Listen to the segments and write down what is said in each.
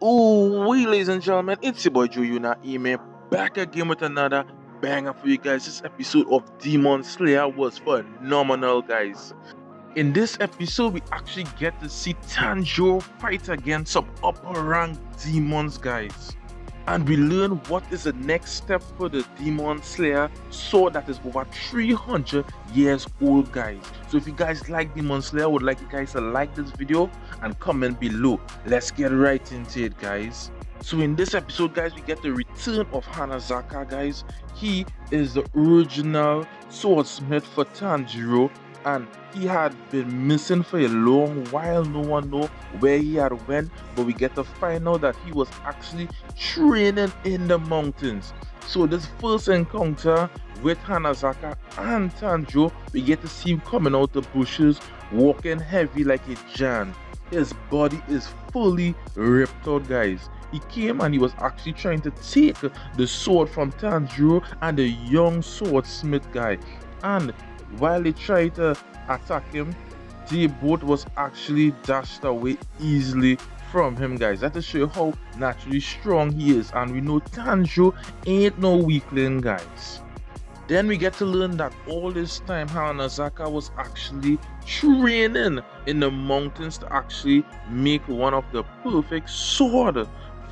Oh, ladies and gentlemen, it's your boy Joe Yuna Ime back again with another banger for you guys. This episode of Demon Slayer was phenomenal, guys. In this episode, we actually get to see Tanjiro fight against some upper rank demons, guys. And we learn what is the next step for the Demon Slayer sword that is over 300 years old, guys. So if you guys like Demon Slayer, I would like you guys to like this video and comment below. Let's get right into it, guys. So in this episode, guys, we get the return of Hanazaka, guys. He is the original swordsmith for Tanjiro, and he had been missing for a long while. No one know where he had went, but we get to find out that he was actually training in the mountains. So this first encounter with Hanazaka and Tanjiro, we get to see him coming out the bushes, walking heavy like a giant. His body is fully ripped out, guys. He came and he was actually trying to take the sword from Tanjiro and the young swordsmith guy. And while they tried to attack him, they both was actually dashed away easily from him, guys. That to show you how naturally strong he is. And we know Tanjiro ain't no weakling, guys. Then we get to learn that all this time Hanazaka was actually training in the mountains to actually make one of the perfect sword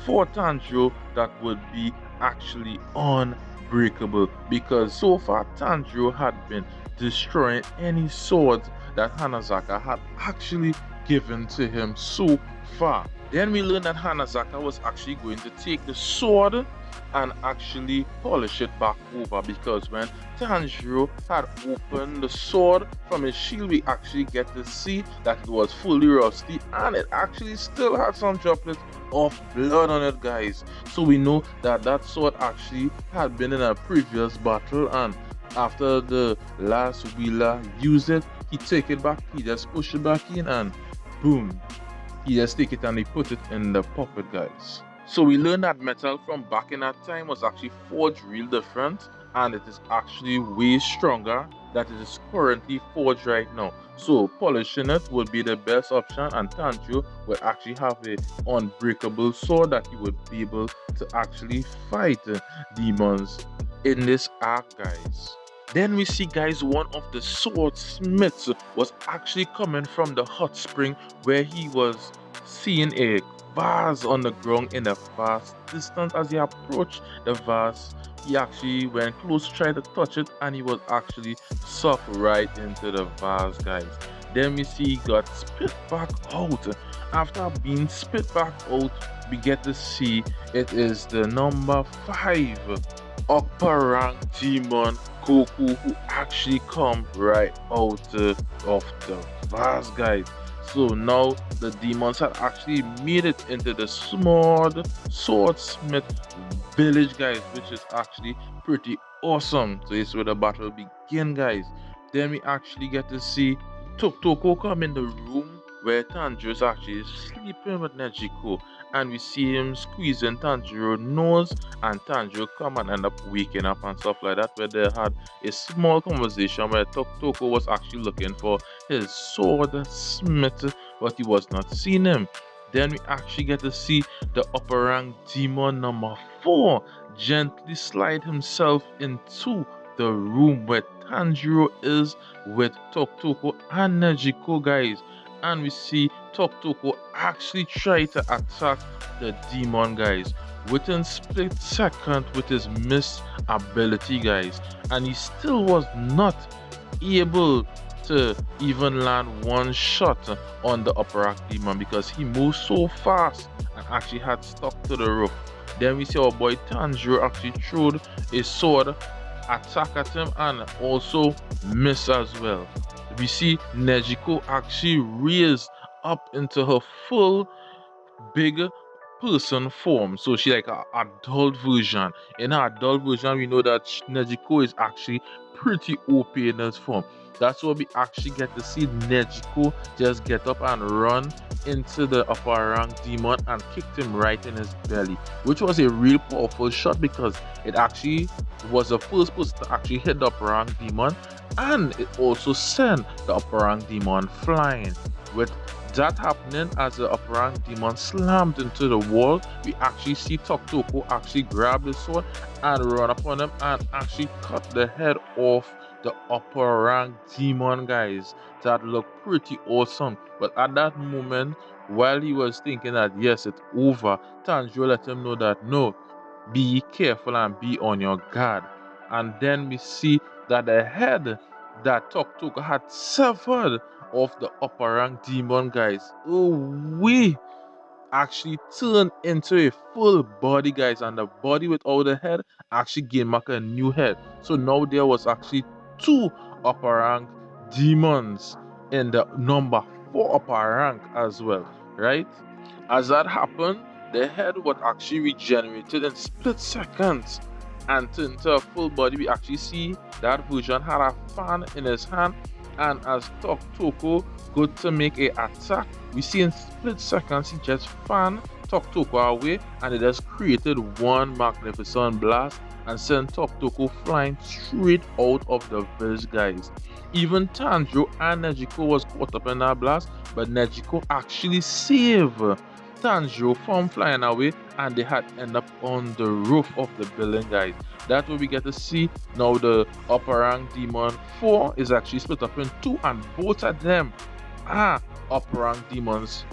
for Tanjiro that would be actually unbreakable, because so far Tanjiro had been destroying any swords that Hanazaka had actually given to him so far. Then we learned that Hanazaka was actually going to take the sword and actually polish it back over, because when Tanjiro had opened the sword from his shield, we actually get to see that it was fully rusty and it actually still had some droplets of blood on it, guys. So we know that that sword actually had been in a previous battle, and after the last wheeler used it, he take it back, he just push it back in, and boom, he just take it and he put it in the pocket, guys. So we learned that metal from back in that time was actually forged real different, and it is actually way stronger that it is currently forged right now. So polishing it would be the best option, and Tanjiro would actually have a unbreakable sword that he would be able to actually fight demons in this arc, guys. Then we see, guys, one of the swordsmiths was actually coming from the hot spring where he was seeing a vase on the ground in a vast distance. As he approached the vase, he actually went close, tried to touch it, and he was actually sucked right into the vase, guys. Then we see he got spit back out. After being spit back out, we get to see it is the number 5 upper rank demon, Koku, who actually come right out of the vase, guys. So now the demons had actually made it into the small swordsmith village, guys, which is actually pretty awesome. So it's where the battle begin, guys. Then we actually get to see Tokito come in the room where Tanjiro is actually sleeping with Nezuko, and we see him squeezing Tanjiro's nose, and Tanjiro come and end up waking up and stuff like that, where they had a small conversation where Tokito was actually looking for his swordsmith, but he was not seeing him. Then we actually get to see the upper rank demon number 4 gently slide himself into the room where Tanjiro is with Tokito and Nezuko, guys. And we see Tokito actually try to attack the demon, guys, within split second with his missed ability, guys, and he still was not able to even land one shot on the upper rank demon because he moved so fast and actually had stuck to the roof. Then we see our boy Tanjiro actually threw a sword attack at him and also miss as well. We see Nezuko actually raised up into her full big person form, so she like an adult version. In her adult version, we know that Nezuko is actually pretty OP in this form. That's why we actually get to see Nezuko just get up and run into the upper rank demon and kicked him right in his belly, which was a real powerful shot because it actually was the first person to actually hit the upper rank demon, and it also sent the upper rank demon flying. With that happening, as the upper rank demon slammed into the wall, we actually see Tokito actually grab the sword and run upon him and actually cut the head off the upper rank demon, guys. That looked pretty awesome. But at that moment, while he was thinking that yes, it's over, Tanjiro let him know that no, be careful and be on your guard. And then we see that the head that Tokito had severed off the upper rank demon, guys. Oh, we actually turned into a full body, guys, and the body without the head actually gained back a new head. So now there was actually two upper rank demons in the number 4 upper rank as well, right? As that happened, the head was actually regenerated in split seconds and turned into a full body. We actually see that version had a fan in his hand, and as Tokito go to make a attack, we see in split seconds he just fan Tokito away, and it just created one magnificent blast and sent Tokito flying straight out of the village, guys. Even Tanjiro and Nezuko was caught up in that blast, but Nezuko actually saved Tanjiro from flying away, and they had end up on the roof of the building, guys. That's what we get to see. Now the upper rank demon 4 is actually split up in two, and both of them are upper rank demons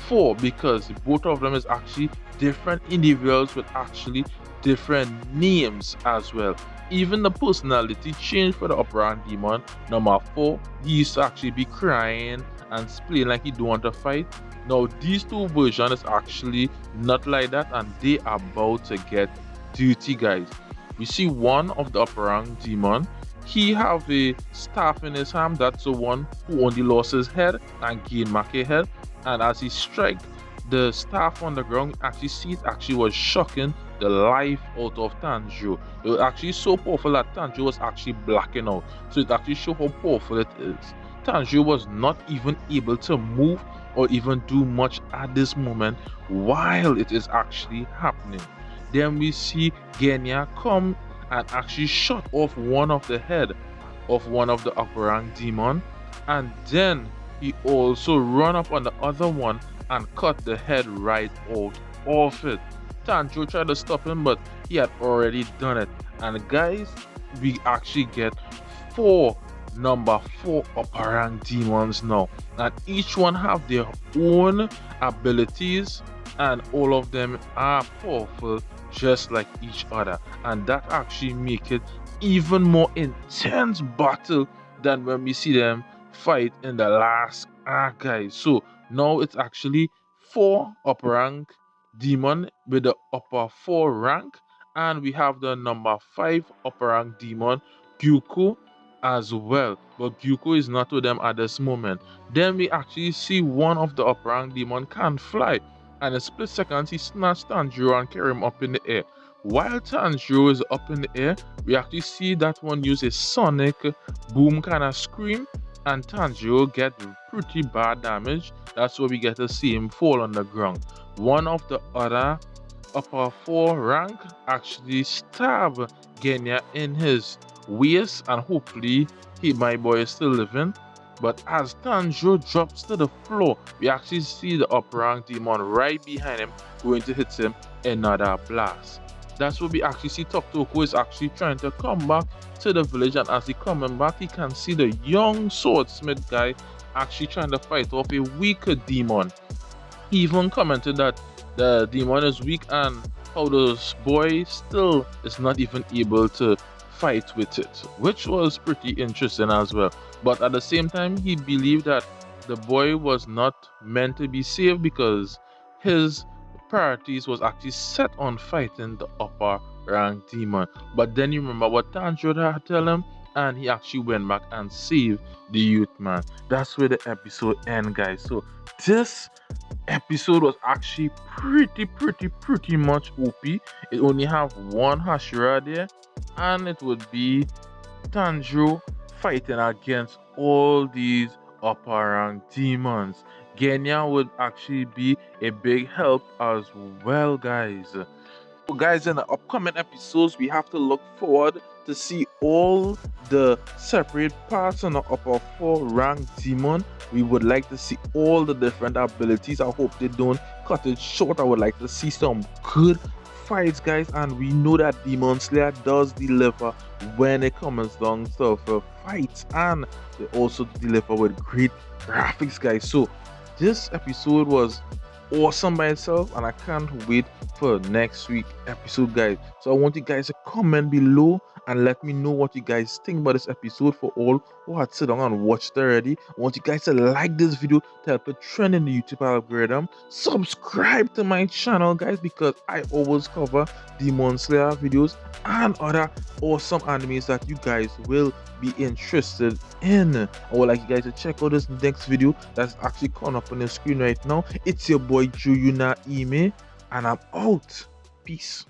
4 because both of them is actually different individuals with actually different names as well. Even the personality changed for the upper rank demon number 4. He used to actually be crying and playing like he don't want to fight. Now these two versions is actually not like that, and they are about to get dirty, guys. We see one of the upper rank demon. He have a staff in his hand. That's the one who only lost his head and gained back a head. And as he strike the staff on the ground, you actually see it actually was shocking the life out of Tanjiro. It was actually so powerful that Tanjiro was actually blacking out. So it actually shows how powerful it is. Tanjiro was not even able to move or even do much at this moment while it is actually happening. Then we see Genya come and actually shot off one of the head of one of the upper rank demon, and then he also run up on the other one and cut the head right out of it. Tanjiro tried to stop him, but he had already done it. And guys, we actually get four number 4 upper rank demons now, and each one have their own abilities, and all of them are powerful just like each other, and that actually make it even more intense battle than when we see them fight in the last arc, guys. So now it's actually 4 upper rank demon with the upper 4 rank, and we have the number 5 upper rank demon Gyuko as well, but Gyuko is not with them at this moment. Then we actually see one of the upper rank demon can fly, and in split seconds he snatched Tanjiro and carry him up in the air. While Tanjiro is up in the air, we actually see that one use a sonic boom kind of scream, and Tanjiro get pretty bad damage. That's where we get to see him fall on the ground. One of the other upper 4 rank actually stab Genya in his waist, and hopefully my boy is still living. But as Tanjiro drops to the floor, we actually see the upper rank demon right behind him going to hit him another blast. That's what we actually see. Tokito is actually trying to come back to the village, and as he coming back, he can see the young swordsmith guy actually trying to fight off a weaker demon. He even commented that the demon is weak and how this boy still is not even able to fight with it, which was pretty interesting as well. But at the same time, he believed that the boy was not meant to be saved because his priorities was actually set on fighting the upper rank demon. But then you remember what Tanjiro had tell him, and he actually went back and saved the youth man. That's where the episode ends, guys. So this episode was actually pretty much OP. It only have one Hashira there, and it would be Tanjiro fighting against all these upper rank demons. Genya would actually be a big help as well, guys. So guys, in the upcoming episodes, we have to look forward to see all the separate parts on the upper 4 rank demon. We would like to see all the different abilities. I hope they don't cut it short. I would like to see some good fights, guys, and we know that Demon Slayer does deliver when it comes down to fights, and they also deliver with great graphics, guys. So this episode was awesome by itself, and I can't wait for next week episode, guys. So I want you guys to comment below and let me know what you guys think about this episode. For all who had sit down and watched already, I want you guys to like this video to help it trend in the YouTube algorithm. Subscribe to my channel, guys, because I always cover Demon Slayer videos and other awesome animes that you guys will be interested in. I would like you guys to check out this next video that's actually coming up on the screen right now. It's your boy Juyuna Ime, and I'm out. Peace.